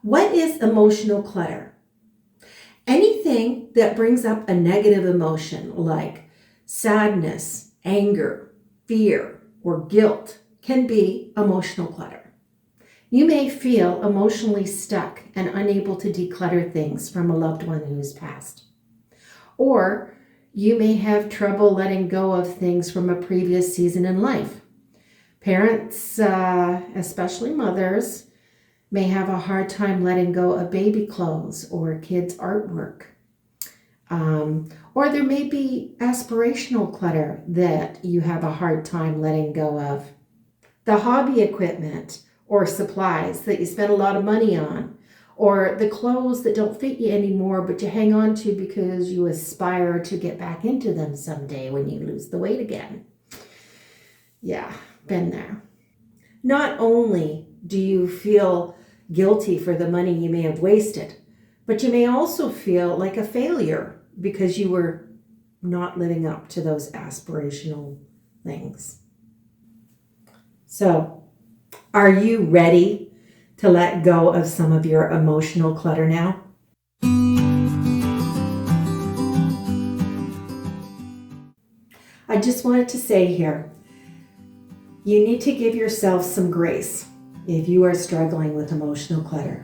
What is emotional clutter? Anything that brings up a negative emotion like sadness, anger, fear, or guilt can be emotional clutter. You may feel emotionally stuck and unable to declutter things from a loved one who has passed. Or you may have trouble letting go of things from a previous season in life. Parents, especially mothers, may have a hard time letting go of baby clothes or kids' artwork. Or there may be aspirational clutter that you have a hard time letting go of. The hobby equipment or supplies that you spend a lot of money on, or the clothes that don't fit you anymore but you hang on to because you aspire to get back into them someday when you lose the weight again. Yeah, been there. Not only do you feel guilty for the money you may have wasted, but you may also feel like a failure because you were not living up to those aspirational things. So, are you ready to let go of some of your emotional clutter now? I just wanted to say here, you need to give yourself some grace if you are struggling with emotional clutter.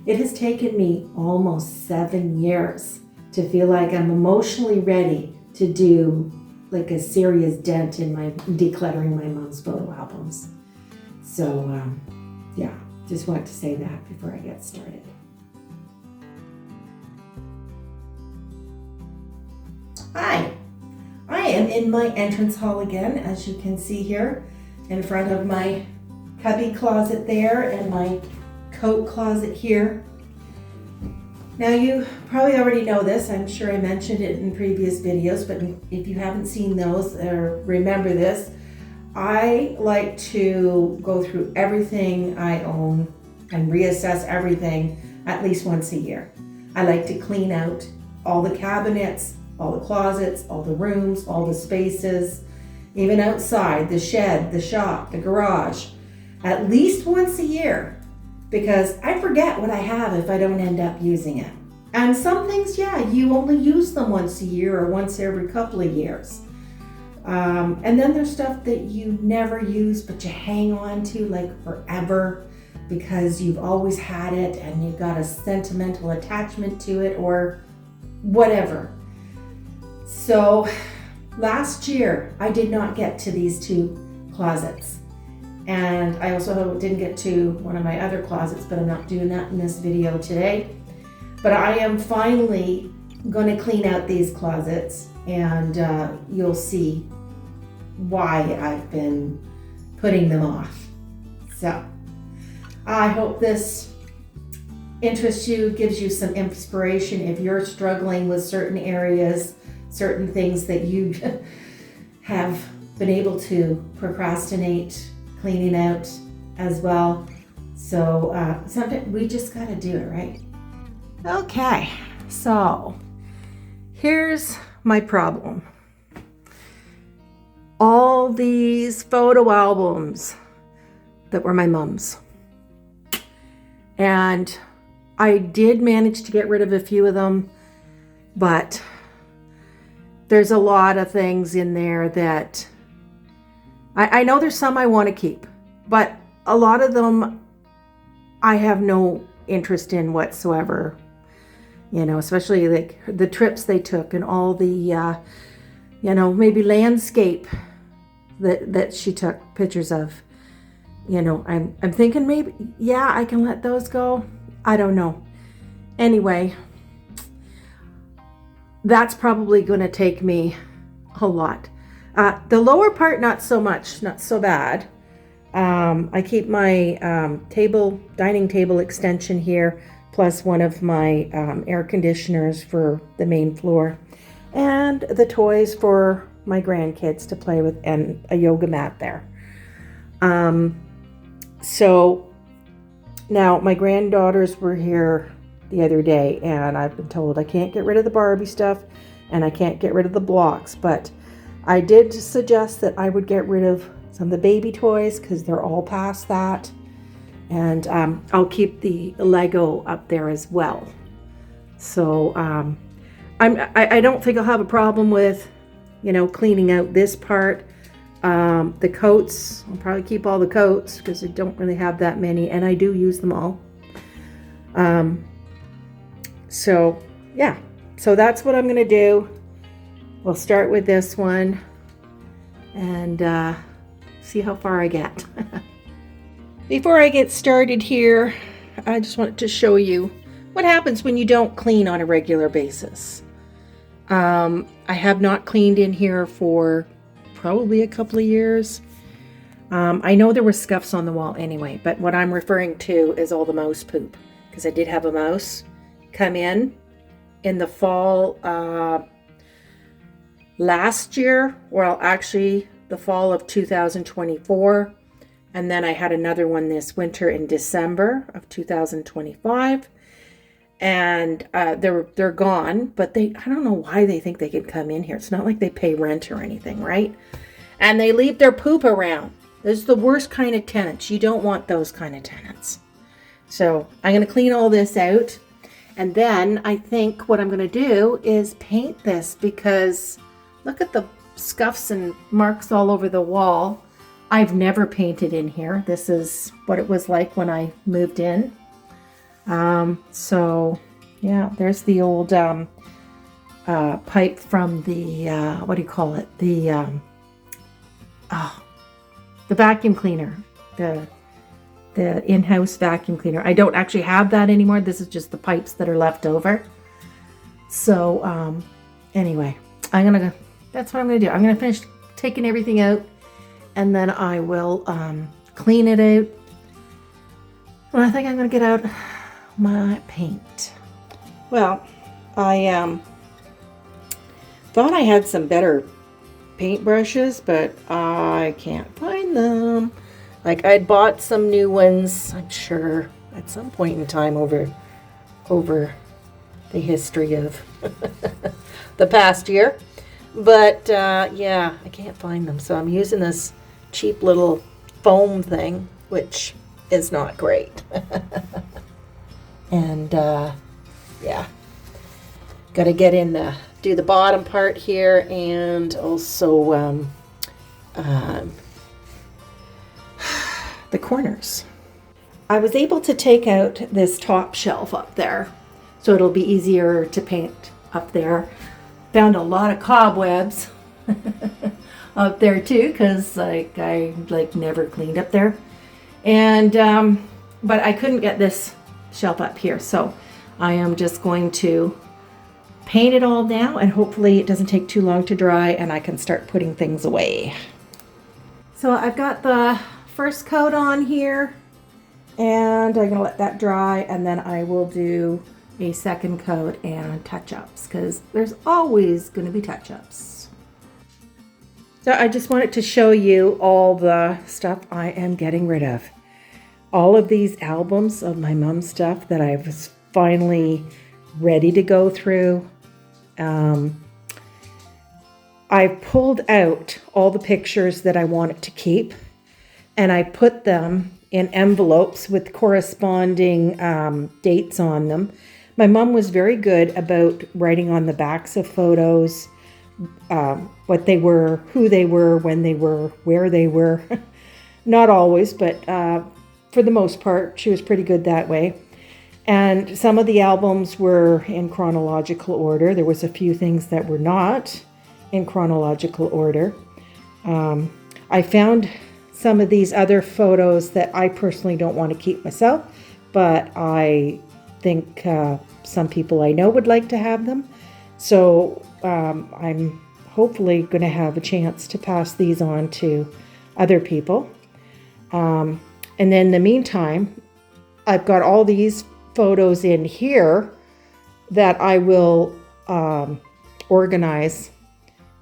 It has taken me almost 7 years to feel like I'm emotionally ready to do like a serious dent in my decluttering my mom's photo albums. So, just want to say that before I get started. Hi, I am in my entrance hall again, as you can see here, in front of my cubby closet there and my coat closet here. Now you probably already know this, I'm sure I mentioned it in previous videos, but if you haven't seen those or remember this, I like to go through everything I own and reassess everything at least once a year. I like to clean out all the cabinets, all the closets, all the rooms, all the spaces, even outside, the shed, the shop, the garage, at least once a year, because I forget what I have if I don't end up using it. And some things, you only use them once a year or once every couple of years. And then there's stuff that you never use, but you hang on to like forever because you've always had it and you've got a sentimental attachment to it or whatever. So last year, I did not get to these two closets. And I also didn't get to one of my other closets, but I'm not doing that in this video today. But I am finally going to clean out these closets and you'll see why I've been putting them off. So I hope this interests you, gives you some inspiration if you're struggling with certain areas, certain things that you have been able to procrastinate cleaning out as well. So sometimes we just got to do it, right? Okay, so here's my problem. All these photo albums that were my mom's. And I did manage to get rid of a few of them, but there's a lot of things in there that I know there's some I want to keep, but a lot of them I have no interest in whatsoever. You know, especially like the trips they took and all the, maybe landscape that she took pictures of. You know, I'm thinking maybe, I can let those go. I don't know. Anyway, that's probably going to take me a lot. The lower part, not so much, not so bad. I keep my dining table extension here, plus one of my air conditioners for the main floor, and the toys for my grandkids to play with, and a yoga mat there. So now my granddaughters were here the other day, and I've been told I can't get rid of the Barbie stuff and I can't get rid of the blocks, but I did suggest that I would get rid of some of the baby toys because they're all past that. And I'll keep the Lego up there as well. So I don't think I'll have a problem with, cleaning out this part. The coats, I'll probably keep all the coats because I don't really have that many, and I do use them all. So yeah, so that's what I'm gonna do. We'll start with this one and see how far I get. Before I get started here, I just wanted to show you what happens when you don't clean on a regular basis. I have not cleaned in here for probably a couple of years. I know there were scuffs on the wall anyway, but what I'm referring to is all the mouse poop, because I did have a mouse come in the fall last year, well, actually the fall of 2024, and then I had another one this winter in December of 2025, and they're gone, but I don't know why they think they can come in here. It's not like they pay rent or anything, right? And they leave their poop around. This is the worst kind of tenants. You don't want those kind of tenants. So I'm going to clean all this out. And then I think what I'm going to do is paint this, because look at the scuffs and marks all over the wall. I've never painted in here. This is what it was like when I moved in. So yeah, there's the old pipe from the what do you call it? The vacuum cleaner, the in-house vacuum cleaner. I don't actually have that anymore. This is just the pipes that are left over. So anyway, that's what I'm gonna do. I'm gonna finish taking everything out, and then I will clean it out. And I think I'm gonna get out my paint. Well, I thought I had some better paintbrushes, but I can't find them. Like, I'd bought some new ones, I'm sure, at some point in time over the history of the past year. But yeah, I can't find them. So I'm using this cheap little foam thing, which is not great. And yeah, got to get in do the bottom part here, and also the corners. I was able to take out this top shelf up there, so it'll be easier to paint up there. Found a lot of cobwebs up there too, because I never cleaned up there. And but I couldn't get this shelf up here, so I am just going to paint it all now, and hopefully it doesn't take too long to dry and I can start putting things away. So I've got the first coat on here, and I'm gonna let that dry, and then I will do a second coat and touch-ups, because there's always going to be touch-ups. So I just wanted to show you all the stuff I am getting rid of. All of these albums of my mom's stuff that I was finally ready to go through. I pulled out all the pictures that I wanted to keep, and I put them in envelopes with corresponding dates on them. My mom was very good about writing on the backs of photos what they were, who they were, when they were, where they were. Not always, but for the most part, she was pretty good that way. And some of the albums were in chronological order. There was a few things that were not in chronological order. I found some of these other photos that I personally don't want to keep myself, but I think some people I know would like to have them. So I'm hopefully going to have a chance to pass these on to other people. And then in the meantime, I've got all these photos in here that I will organize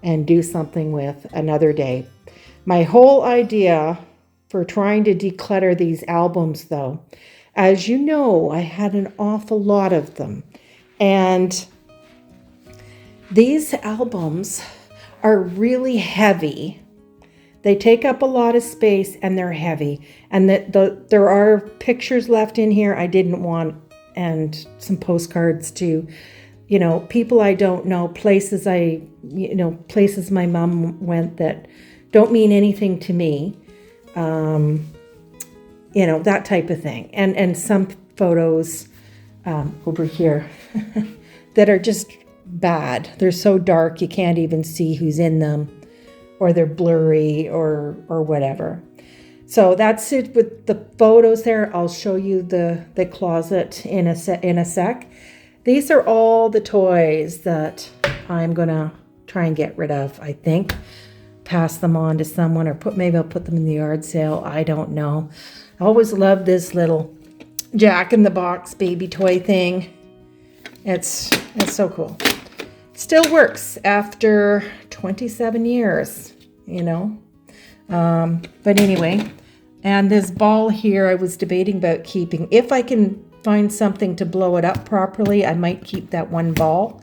and do something with another day. My whole idea for trying to declutter these albums, though, as you know, I had an awful lot of them. And these albums are really heavy. They take up a lot of space and they're heavy. And there are pictures left in here I didn't want, and some postcards too. You know, people I don't know, places places my mom went that don't mean anything to me. You know, that type of thing. And some photos over here that are just bad. They're so dark you can't even see who's in them, or they're blurry or whatever. So that's it with the photos there. I'll show you the closet in a sec. These are all the toys that I'm gonna try and get rid of, I think. Pass them on to someone, or maybe I'll put them in the yard sale. I don't know. I always loved this little Jack-in-the-Box baby toy thing. It's so cool. Still works after 27 years, you know. But anyway, and this ball here I was debating about keeping. If I can find something to blow it up properly, I might keep that one ball.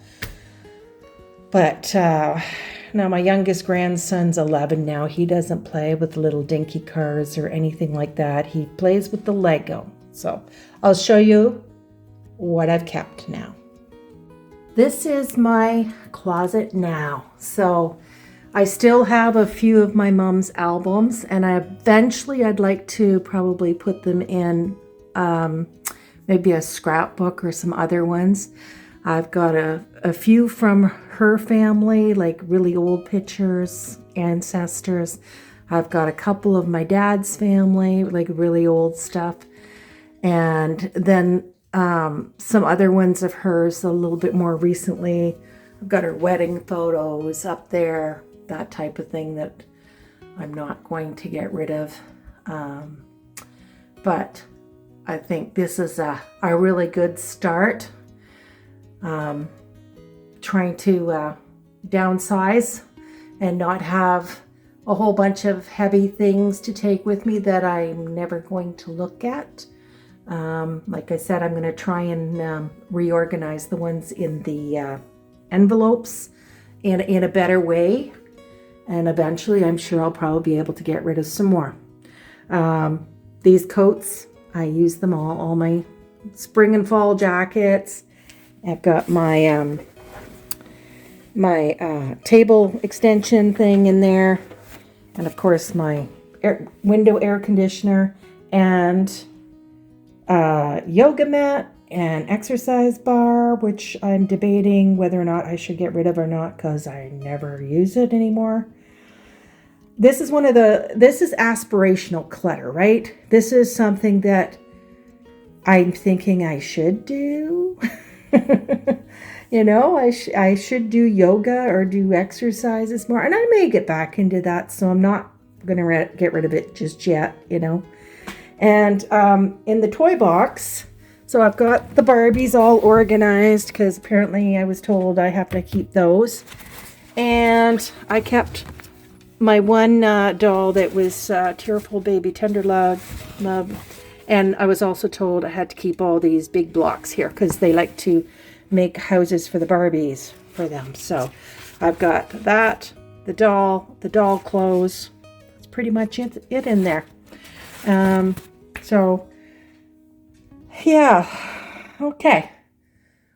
But now my youngest grandson's 11 now. He doesn't play with little dinky cars or anything like that. He plays with the Lego. So I'll show you what I've kept now. This is my closet now. So I still have a few of my mom's albums, and eventually I'd like to probably put them in maybe a scrapbook or some other ones. I've got a few from her family, like really old pictures, ancestors. I've got a couple of my dad's family, like really old stuff. And then some other ones of hers a little bit more recently. I've got her wedding photos up there, that type of thing that I'm not going to get rid of. But I think this is a really good start. Trying to downsize and not have a whole bunch of heavy things to take with me that I'm never going to look at. Like I said, I'm going to try and reorganize the ones in the envelopes in a better way. And eventually, I'm sure I'll probably be able to get rid of some more. These coats, I use them all my spring and fall jackets. I've got my table extension thing in there. And of course, my window air conditioner and yoga mat and exercise bar, which I'm debating whether or not I should get rid of or not, because I never use it anymore. This is aspirational clutter, right? This is something that I'm thinking I should do. You know, I should do yoga or do exercises more, and I may get back into that, so I'm not going to get rid of it just yet, you know. And in the toy box, so I've got the Barbies all organized, because apparently I was told I have to keep those. And I kept my one doll that was Tearful Baby Tender Love. And I was also told I had to keep all these big blocks here, because they like to make houses for the Barbies for them. So I've got that, the doll clothes. That's pretty much it in there. So yeah, okay,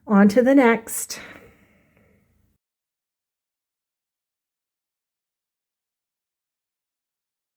on to the next.